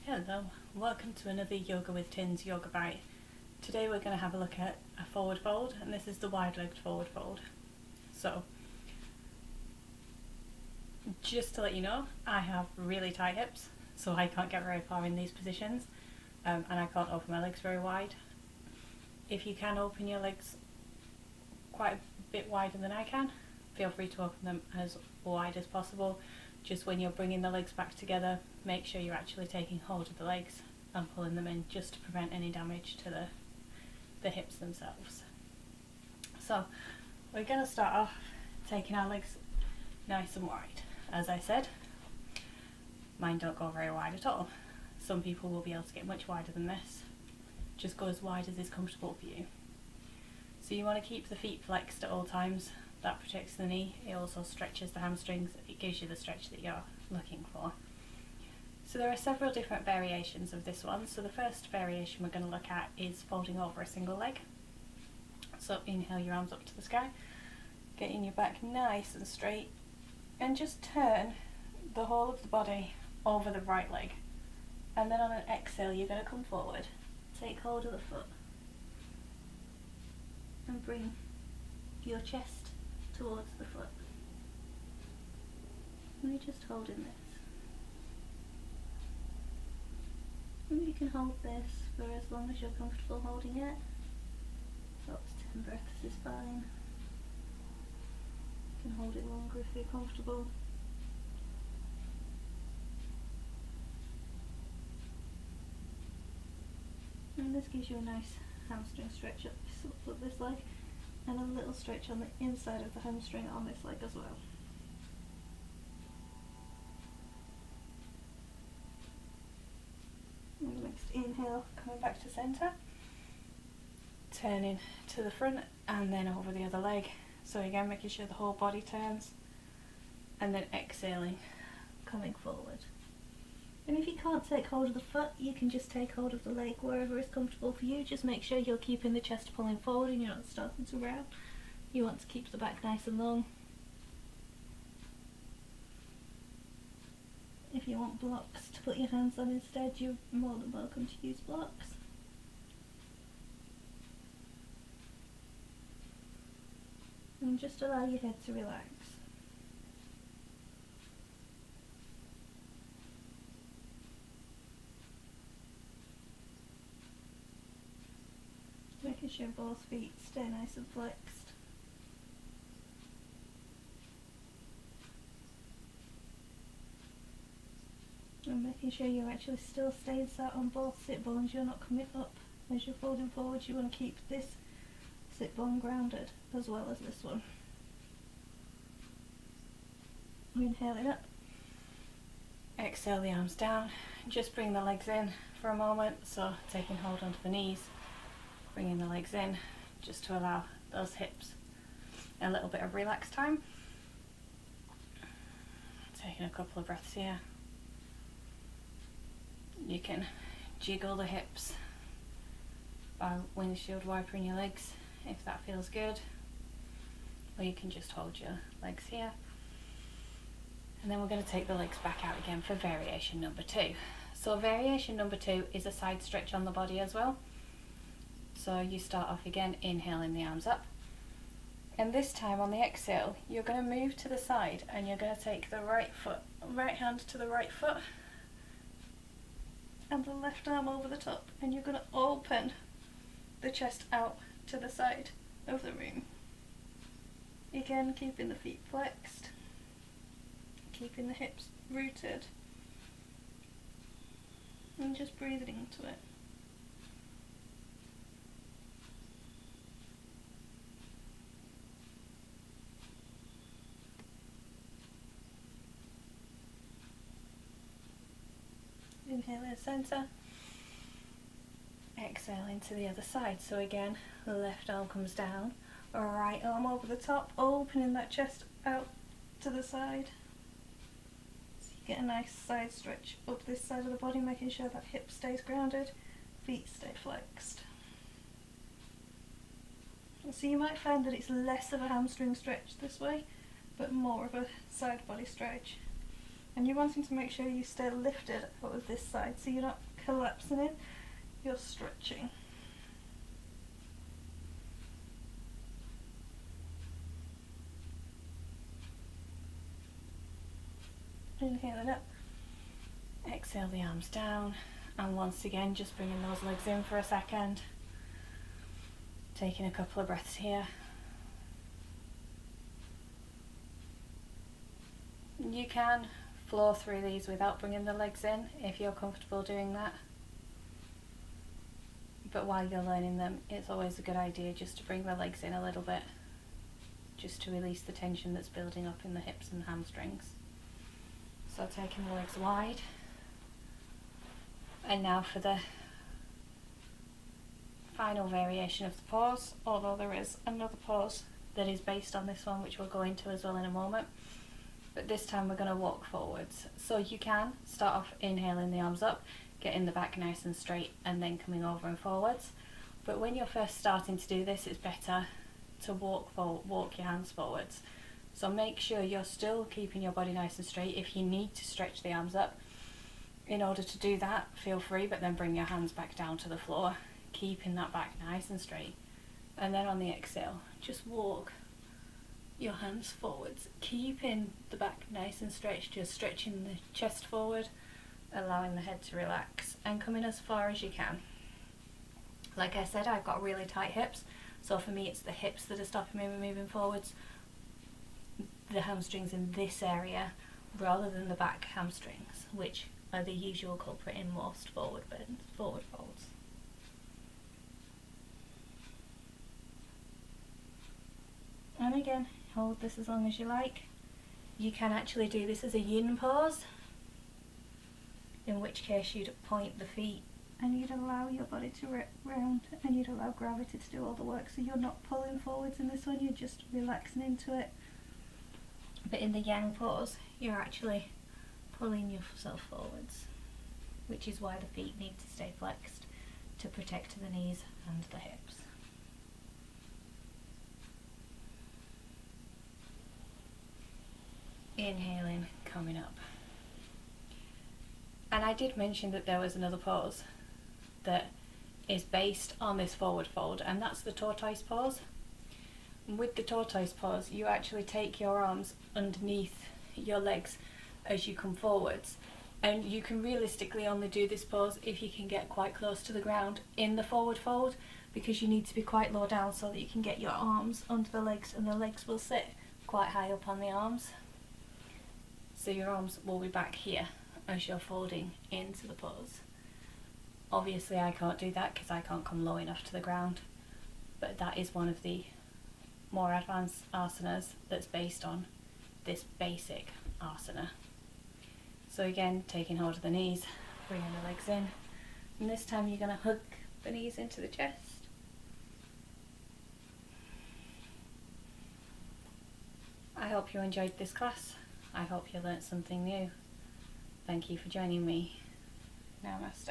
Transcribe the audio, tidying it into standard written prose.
Hello, welcome to another Yoga with Tins Yoga Bite. Today we're going to have a look at a forward fold, and this is the wide-legged forward fold. So, just to let you know, I have really tight hips, so I can't get very far in these positions, and I can't open my legs very wide. If you can open your legs quite a bit wider than I can, feel free to open them as wide as possible. Just when you're bringing the legs back together, make sure you're actually taking hold of the legs and pulling them in, just to prevent any damage to the hips themselves. So we're going to start off taking our legs nice and wide. As I said, mine don't go very wide at all. Some people will be able to get much wider than this. Just go as wide as is comfortable for you. So you want to keep the feet flexed at all times. That protects the knee. It also stretches the hamstrings. It gives you the stretch that you're looking for. So there are several different variations of this one. So the first variation we're going to look at is folding over a single leg. So inhale your arms up to the sky, getting your back nice and straight, and just turn the whole of the body over the right leg. And then on an exhale you're going to come forward, take hold of the foot, and bring your chest towards the foot. And you're just holding this. And you can hold this for as long as you're comfortable holding it. So up to 10 breaths is fine. You can hold it longer if you're comfortable. And this gives you a nice hamstring stretch up this leg, and a little stretch on the inside of the hamstring on this leg as well. And the next inhale, coming back to centre, turning to the front and then over the other leg. So again, making sure the whole body turns, and then exhaling, coming forward. And if you can't take hold of the foot, you can just take hold of the leg wherever is comfortable for you. Just make sure you're keeping the chest pulling forward and you're not starting to round. You want to keep the back nice and long. If you want blocks to put your hands on instead, you're more than welcome to use blocks. And just allow your head to relax. Making sure both feet stay nice and flexed. And making sure you're actually still staying sat on both sit bones, you're not coming up. As you're folding forward, you want to keep this sit bone grounded as well as this one. Inhaling up. Exhale the arms down. Just bring the legs in for a moment, so taking hold onto the knees. Bringing the legs in, just to allow those hips a little bit of relax time. Taking a couple of breaths here. You can jiggle the hips by windshield wipering your legs if that feels good, or you can just hold your legs here. And then we're going to take the legs back out again for variation number 2. So variation number 2 is a side stretch on the body as well. So you start off again, inhaling the arms up, and this time on the exhale you're going to move to the side and you're going to take the right hand to the right foot and the left arm over the top, and you're going to open the chest out to the side of the room. Again, keeping the feet flexed, keeping the hips rooted, and just breathing into it. Inhale in centre, exhale into the other side. So again, the left arm comes down, right arm over the top, opening that chest out to the side. So you get a nice side stretch up this side of the body, making sure that hip stays grounded, feet stay flexed. So you might find that it's less of a hamstring stretch this way, but more of a side body stretch. And you're wanting to make sure you stay lifted out of this side so you're not collapsing in, you're stretching. Inhaling up. Exhale the arms down, and once again just bringing those legs in for a second. Taking a couple of breaths here. You can flow through these without bringing the legs in if you're comfortable doing that. But while you're learning them, it's always a good idea just to bring the legs in a little bit, just to release the tension that's building up in the hips and hamstrings. So taking the legs wide. And now for the final variation of the pose, although there is another pose that is based on this one, which we'll go into as well in a moment. But this time we're going to walk forwards. So you can start off inhaling the arms up, getting the back nice and straight, and then coming over and forwards. But when you're first starting to do this, it's better to walk your hands forwards. So make sure you're still keeping your body nice and straight. If you need to stretch the arms up, in order to do that, feel free, but then bring your hands back down to the floor, keeping that back nice and straight. And then on the exhale, just walk your hands forwards, keeping the back nice and stretched, just stretching the chest forward, allowing the head to relax, and coming as far as you can. Like I said, I've got really tight hips, so for me it's the hips that are stopping me from moving forwards, the hamstrings in this area, rather than the back hamstrings, which are the usual culprit in most forward bends, forward folds. And again, hold this as long as you like. You can actually do this as a yin pose, in which case you'd point the feet And you'd allow your body to round, and you'd allow gravity to do all the work, so you're not pulling forwards in this one, you're just relaxing into it. But in the yang pose, you're actually pulling yourself forwards, which is why the feet need to stay flexed to protect the knees and the hips. Inhaling, coming up. And I did mention that there was another pose that is based on this forward fold, and that's the tortoise pose. And with the tortoise pose, you actually take your arms underneath your legs as you come forwards, and you can realistically only do this pose if you can get quite close to the ground in the forward fold, because you need to be quite low down so that you can get your arms under the legs, and the legs will sit quite high up on the arms. So your arms will be back here as you're folding into the pose. Obviously I can't do that because I can't come low enough to the ground, but that is one of the more advanced asanas that's based on this basic asana. So again, taking hold of the knees, bringing the legs in, and this time you're going to hug the knees into the chest. I hope you enjoyed this class. I hope you learnt something new. Thank you for joining me. Namaste.